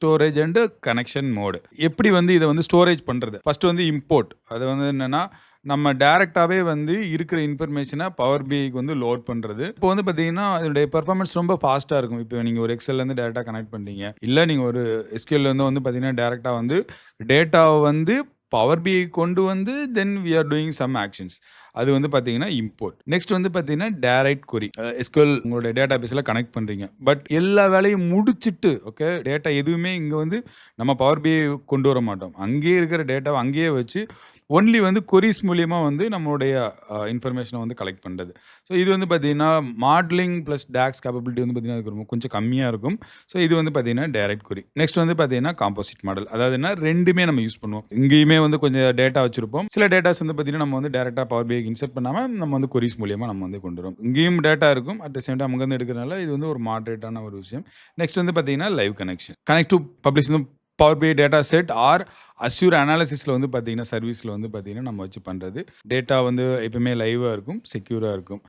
Storage and connection mode. எப்படி வந்து இதை வந்து ஸ்டோரேஜ் பண்ணுறது? ஃபர்ஸ்ட் வந்து இம்போர்ட். அது வந்து என்னன்னா, நம்ம டேரெக்டாகவே வந்து இருக்கிற இன்ஃபர்மேஷனை பவர் பிஐக்கு வந்து லோட் பண்ணுறது. இப்போ வந்து பார்த்தீங்கன்னா அதனுடைய பெர்ஃபார்மன்ஸ் ரொம்ப ஃபாஸ்ட்டாக இருக்கும். இப்போ நீங்கள் ஒரு எக்ஸல்லேருந்து டேரெக்டாக கனெக்ட் பண்ணுறீங்க, இல்லை நீங்கள் ஒரு எஸ்கியூஎல்லேருந்து வந்து பார்த்தீங்கன்னா டேரெக்டாக வந்து டேட்டாவை வந்து பவர் பிஐ கொண்டு வந்து then we are doing some actions. அது வந்து பார்த்தீங்கன்னா இம்போர்ட். நெக்ஸ்ட் வந்து பார்த்தீங்கன்னா டைரக்ட் கொரி. எஸ்கியூஎல் உங்களுடைய டேட்டா பேஸில் கனெக்ட் பண்ணுறீங்க, பட் எல்லா வேலையும் முடிச்சுட்டு ஓகே டேட்டா எதுவுமே இங்கே வந்து நம்ம பவர் பிஐ கொண்டு வர மாட்டோம். அங்கேயே இருக்கிற டேட்டாவை அங்கேயே வச்சு ஒன்லி வந்து கொரிஸ் மூலியமா வந்து நம்மளுடைய இன்ஃபர்மேஷனை வந்து கலெக்ட் பண்ணுறது. ஸோ இது வந்து பார்த்தீங்கன்னா மாடலிங் ப்ளஸ் டாக்ஸ் கேப்பபிலிட்டி வந்து பார்த்தீங்கன்னா அதுக்கு ரொம்ப கொஞ்சம் கம்மியாக இருக்கும். ஸோ இது வந்து பார்த்தீங்கன்னா டைரக்ட் கொரி. நெக்ஸ்ட் வந்து பார்த்தீங்கன்னா காம்போசிட் மாடல். அதாவதுன்னா ரெண்டுமே நம்ம யூஸ் பண்ணுவோம். இங்கேயுமே வந்து கொஞ்சம் டேட்டா வச்சிருப்போம். சில டேட்டாஸ் வந்து பார்த்தீங்கன்னா நம்ம வந்து டேரெக்டாக பவர் பிஐக்கு இன்சர்ட் பண்ணாமல் நம்ம வந்து கொரிஸ் மூலியமா நம்ம வந்து கொண்டு வரோம். இங்கேயும் டேட்டா இருக்கும், அட் த சேம் டைம் அங்கேருந்து எடுக்கிறனால இது வந்து ஒரு மாடரேட்டான ஒரு விஷயம். நெக்ஸ்ட் வந்து பார்த்தீங்கன்னா live connection. Connect to publish வந்து பவர் பிஐ டேட்டா செட் ஆர் அஸ்யூர் அனாலிசிஸில் வந்து பார்த்தீங்கன்னா சர்வீஸில் வந்து பார்த்தீங்கன்னா நம்ம வச்சு பண்ணுறது. டேட்டா வந்து எப்பவுமே லைவாக இருக்கும், செக்யூராக இருக்கும்.